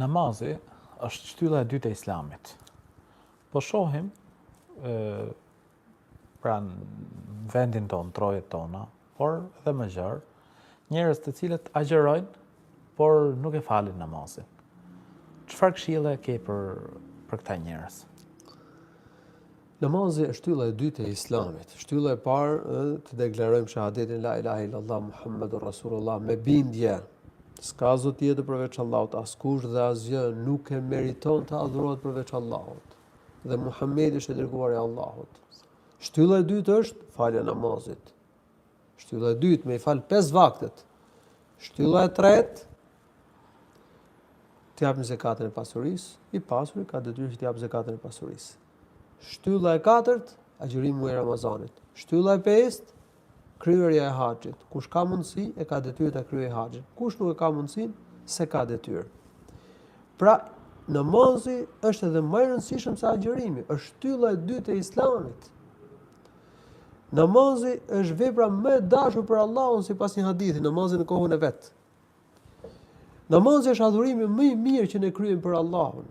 namazi është shtylla e dytë e Islamit. Po shohim pra në vendin tonë, trojet tona, por edhe më gjerë, njerëz të cilët agjerojnë, por nuk e falin namazin. Çfarë këshille ke për këta njerëz? Namazi është shtylla e dytë e Islamit. Shtylla e parë të deklarojmë shahadetin la ilaha illallah Muhammedur Rasulullah me bindje. S'ka zot tjetër përveç Allahut, askush dhe asgjë nuk e meriton të adhurohet përveç Allahut. Dhe Muhamedi është i dërguari i Allahut. Shtylla e dytë është falja e namazit. Shtylla e dytë me i fal 5 vaktet. Shtylla e tretë të japë zekatën e pasurisë, i pasuri ka detyrë të japë zekatën e pasurisë. Shtylla e katërt, agjërimi muaj Ramazanit. Shtylla e pestë, kryerja e haxhit. Kush ka mundësi e ka detyrë ta kryejë haxhin. Kush nuk e ka mundësinë, se ka detyrë. Pra, namazi është edhe më i rëndësishëm se agjërimi, është shtylla e dytë e Islamit. Namazi është vepra më e dashur për Allahun sipas një hadithi, namazi në kohën e vet. Namazi është adhurimi më i mirë që ne kryejmë për Allahun.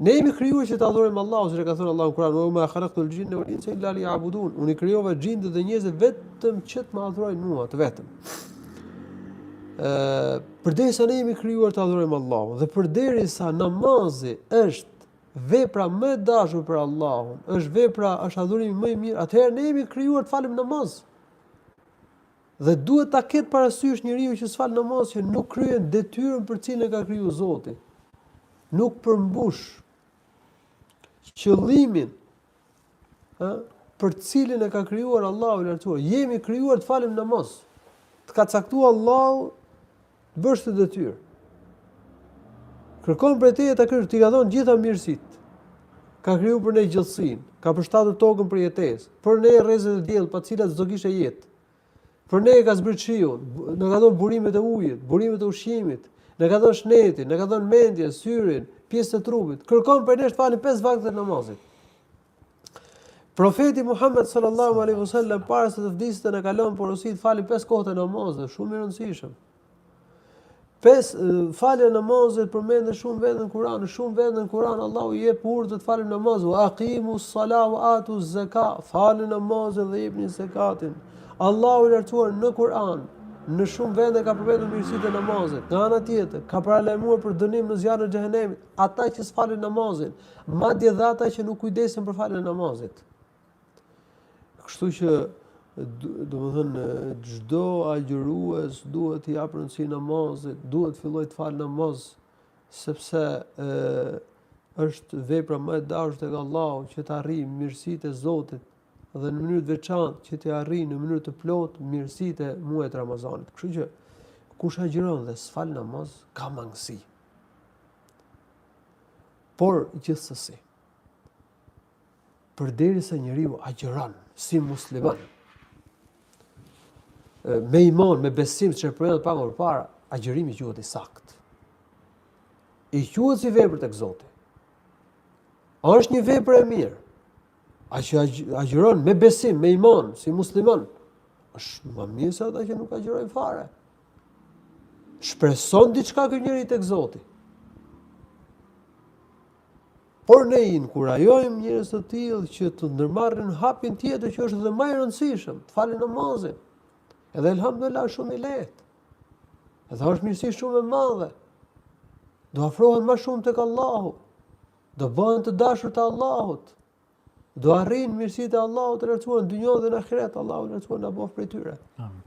Ne jemi krijuar që të adhurojmë Allahun, siç e ka thënë Allahu në Kur'an: "Wa ma khalaqtul jinna wal insa illa liya'budun." Unë krijova xhindët dhe njerëzit vetëm që të më adhurojnë mua, të vetëm. Përderisa ne jemi krijuar të adhurojmë Allahun dhe përderisa namazi është vepra më e dashur për Allahun, është adhurimi më i mirë, atëherë ne jemi krijuar të falim namaz. Dhe duhet ta ketë parasysh njeriu që s'fal namaz që nuk kryen detyrën për cilën e ka krijuar Zoti. Nuk përmbush qëllimin për cilin e ka krijuar Allahu i lartësuar. Jemi krijuar të falim namaz. Të ka caktuar Allahu të bësh të detyrë. Kërkon prej teje ta kryej, ti ka dhënë gjitha mirësitë. Ka krijuar për ne gjallësinë, ka përshtatur tokën për jetesë, për ne rrezet e diellit pa të cilat s'do kishte jetë. Për ne ka zbrit shiun, na ka dhënë burimet e ujit, burimet e ushqimit, na ka dhënë shnetin, na ka dhënë mendjen, syrin, pjesë të trupit. Kërkon për ne të falim 5 vakte të namazit. Profeti Muhammed sallallahu alaihi wasallam para se të vdiste na ka lënë porosi të falim 5 kohë të namazit, shumë i rëndësishëm. Falja e namazit përmendet shumë vende në Kur'an, shumë vende në Kur'an Allahu i jep urdhë të falim namaz, wa aqimus salata wa atuz zakat, falni namazin dhe jepni zakatin. Allahu i lartësuar në Kur'an në shumë vende ka përmendur mirësitë e namazit. Nga ana tjetër, ka paralajmëruar për dënim në zjarrin e xhehenemit ata që s'falin namazin, madje dhe ata që nuk kujdesen për faljen e namazit. Kështu që domethënë çdo agjërues duhet të japë rëndësi namazit, duhet të fillojë të falë namaz, sepse është vepra më e dashur tek Allahu që të arrijë mirësitë e Zotit dhe në mënyrë të veçantë që të arrijë në mënyrë të plotë mirësitë e muajit Ramazanit. Kështu që kush agjiron dhe s'fal namaz ka mangësi. Por gjithsesi, përderisa njeriu agjiron si musliman, me iman, me besim, që përmendet pak më parë, agjërimi quhet i saktë. I quhet si vepër tek Zoti. Është një vepër e mirë. Ai që agjiron me besim, me iman, si musliman, është më mirë se ata që nuk agjirojnë fare. Shpreson diçka ky njeri tek Zoti. Por ne i inkurajojmë njerëz të tillë që të ndërmarrin hapin tjetër që është edhe më i rëndësishëm, të falin namazin. Edhe elhamdulillah shumë i lehtë. Edhe është mirësi shumë e madhe. Do afrohen më shumë tek Allahu. Do bëhen të dashur të Allahut. Do arrijnë mirësitë e Allahut të lartësuar në dynjë dhe në ahiret. Allahu lartësuar na bëf prej tyre. Amin.